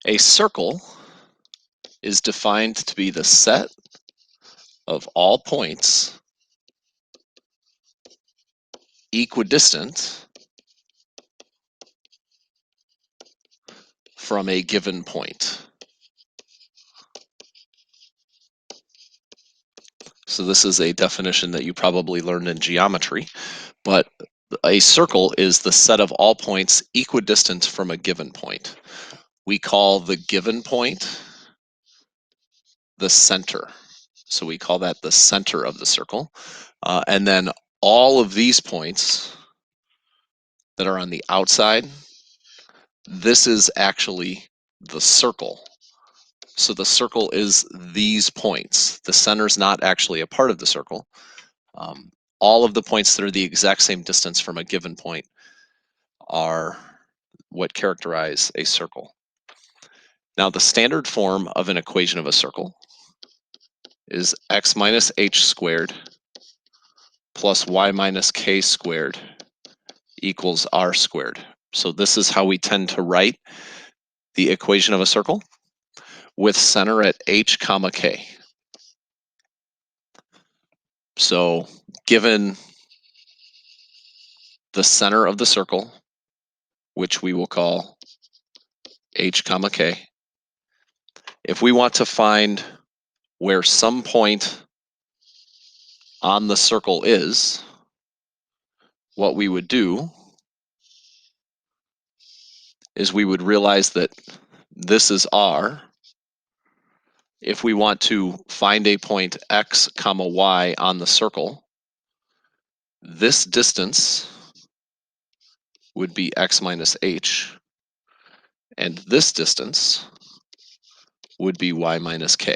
A circle is defined to be the set of all points equidistant from a given point. So this is a definition that you probably learned in geometry, but a circle is the set of all points equidistant from a given point. We call the given point the center. So we call that the center of the circle. And then all of these points that are on the outside, this is actually the circle. So the circle is these points. The center is not actually a part of the circle. All of the points that are the exact same distance from a given point are what characterize a circle. Now, the standard form of an equation of a circle is x minus h squared plus y minus k squared equals r squared. So this is how we tend to write the equation of a circle with center at h comma k. So given the center of the circle, which we will call h comma k, if we want to find where some point on the circle is, what we would do is we would realize that this is r. If we want to find a point x comma y on the circle, this distance would be x minus h, and this distance would be y minus k.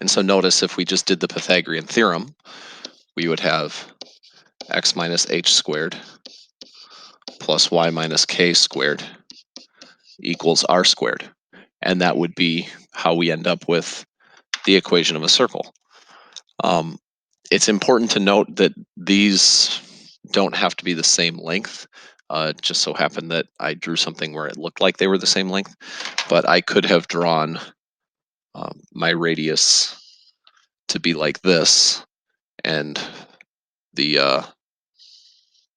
And so notice if we just did the Pythagorean theorem, we would have x minus h squared plus y minus k squared equals r squared. And that would be how we end up with the equation of a circle. It's important to note that these don't have to be the same length. It just so happened that I drew something where it looked like they were the same length, but I could have drawn my radius to be like this, and the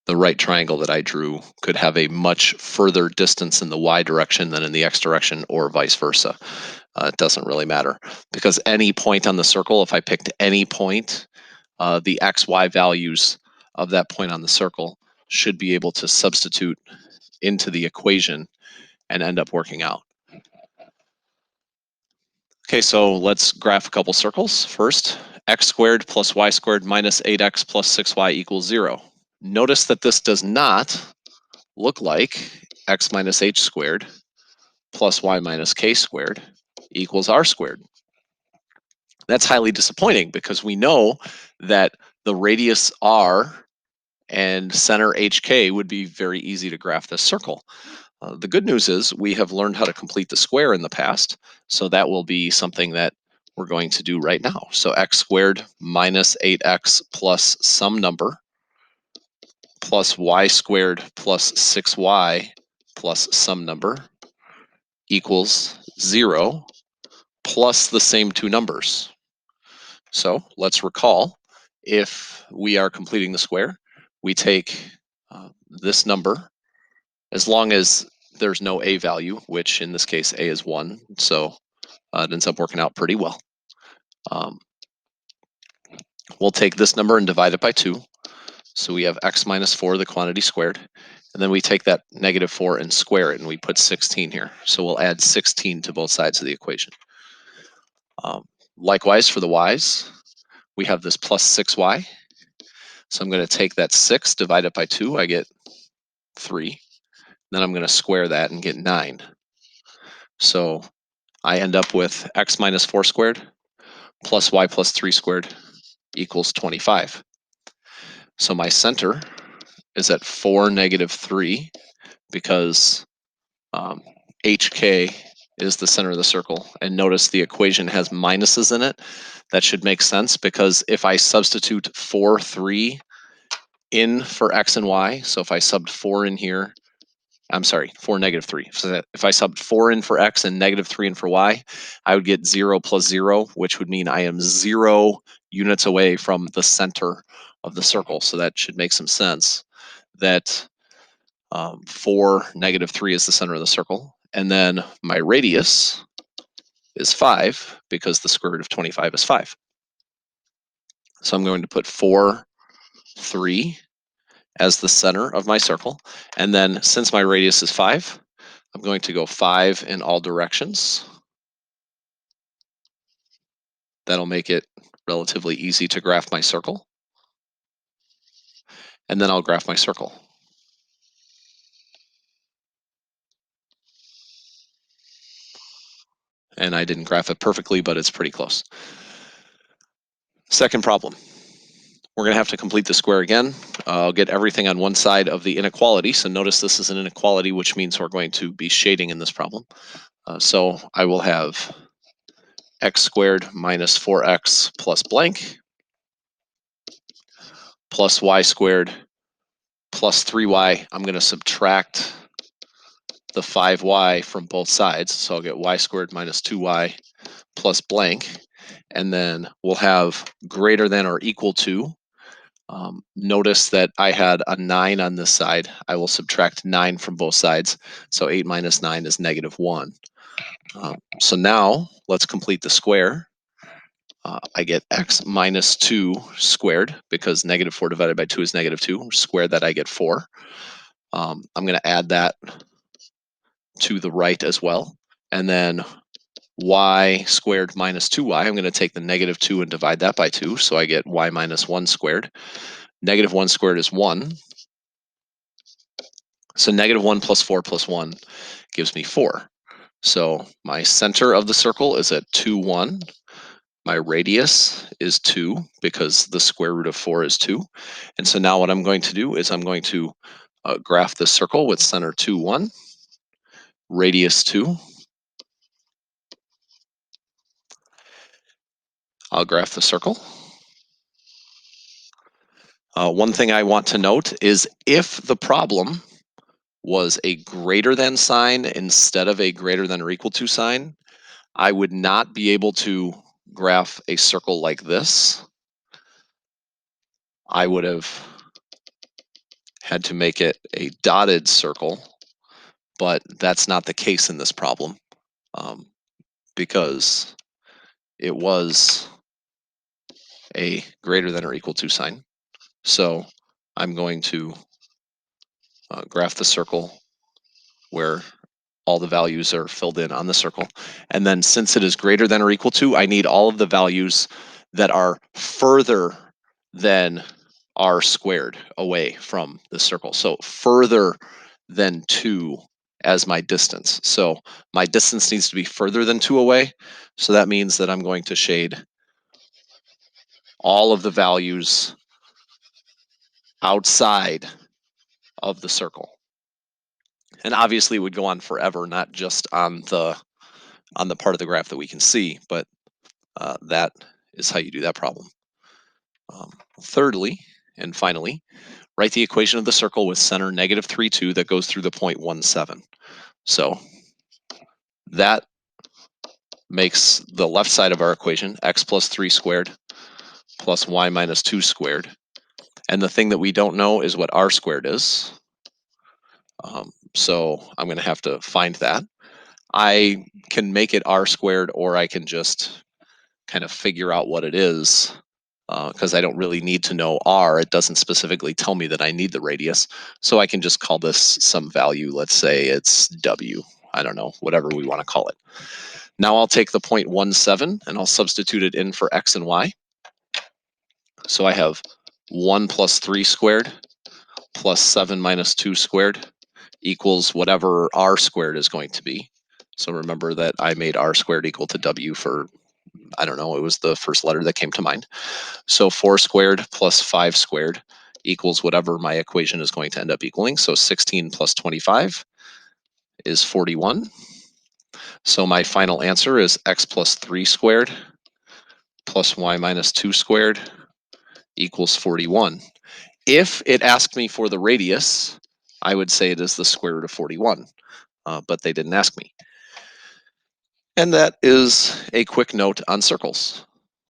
right triangle that I drew could have a much further distance in the y direction than in the x direction, or vice versa. It doesn't really matter, because any point on the circle, if I picked any point, the x, y values of that point on the circle should be able to substitute into the equation and end up working out. Okay, so let's graph a couple circles. First, x squared plus y squared minus 8x plus 6y equals 0. Notice that this does not look like x minus h squared plus y minus k squared equals r squared. That's highly disappointing, because we know that the radius r and center hk would be very easy to graph this circle. The good news is we have learned how to complete the square in the past, so that will be something that we're going to do right now. So x squared minus 8x plus some number plus y squared plus 6y plus some number equals 0 plus the same two numbers. So let's recall, if we are completing the square, we take this number, as long as there's no a value, which in this case a is 1, so it ends up working out pretty well. We'll take this number and divide it by 2. So we have x minus 4, the quantity squared. And then we take that negative 4 and square it, and we put 16 here. So we'll add 16 to both sides of the equation. Likewise, for the y's, we have this plus 6y. So I'm going to take that 6, divide it by 2, I get 3. Then I'm going to square that and get 9. So I end up with x minus 4 squared plus y plus 3 squared equals 25. So my center is at 4, negative 3, because HK is the center of the circle. And notice the equation has minuses in it. That should make sense, because if I substitute 4, 3 in for x and y, so if I subbed 4 in here I'm sorry, 4, -3. So if I subbed 4 in for x and -3 in for y, I would get 0 plus 0, which would mean I am 0 units away from the center of the circle. So that should make some sense that 4, -3 is the center of the circle. And then my radius is 5 because the square root of 25 is 5. So I'm going to put 4, 3 as the center of my circle. And then since my radius is 5, I'm going to go 5 in all directions. That'll make it relatively easy to graph my circle. And then I'll graph my circle. And I didn't graph it perfectly, but it's pretty close. Second problem. We're going to have to complete the square again. I'll get everything on one side of the inequality. So notice this is an inequality, which means we're going to be shading in this problem. So I will have x squared minus 4x plus blank plus y squared plus 3y. I'm going to subtract the 5y from both sides. So I'll get y squared minus 2y plus blank. And then we'll have greater than or equal to. Notice that I had a 9 on this side. I will subtract 9 from both sides. So 8 minus 9 is -1. So now let's complete the square. I get x minus 2 squared because -4 divided by 2 is -2. Square that, I get 4. I'm going to add that to the right as well. And then y squared minus 2y, I'm going to take the -2 and divide that by 2. So I get y minus 1 squared. -1 squared is 1. So -1 plus 4 plus 1 gives me 4. So my center of the circle is at 2, 1. My radius is 2 because the square root of 4 is 2. And so now what I'm going to do is I'm going to graph the circle with center 2, 1, radius 2. I'll graph the circle. One thing I want to note is if the problem was a greater than sign instead of a greater than or equal to sign, I would not be able to graph a circle like this. I would have had to make it a dotted circle, but that's not the case in this problem because it was a greater than or equal to sign. So I'm going to graph the circle where all the values are filled in on the circle. And then since it is greater than or equal to, I need all of the values that are further than r squared away from the circle. So further than 2 as my distance. So my distance needs to be further than 2 away. So that means that I'm going to shade all of the values outside of the circle. And obviously it would go on forever, not just on the part of the graph that we can see, but that is how you do that problem. Thirdly, and finally, write the equation of the circle with center -3, 2 that goes through the point 1, 7. So that makes the left side of our equation x plus 3 squared plus y minus 2 squared. And the thing that we don't know is what r squared is. So I'm going to have to find that. I can make it r squared, or I can just kind of figure out what it is because I don't really need to know r. It doesn't specifically tell me that I need the radius. So I can just call this some value. Let's say it's w. I don't know, whatever we want to call it. Now I'll take the 0.17 and I'll substitute it in for x and y. So I have 1 plus 3 squared plus 7 minus 2 squared equals whatever r squared is going to be. So remember that I made r squared equal to w for, I don't know, it was the first letter that came to mind. So 4 squared plus 5 squared equals whatever my equation is going to end up equaling. So 16 plus 25 is 41. So my final answer is x plus 3 squared plus y minus 2 squared equals 41. If it asked me for the radius, I would say it is the square root of 41, but they didn't ask me. And that is a quick note on circles.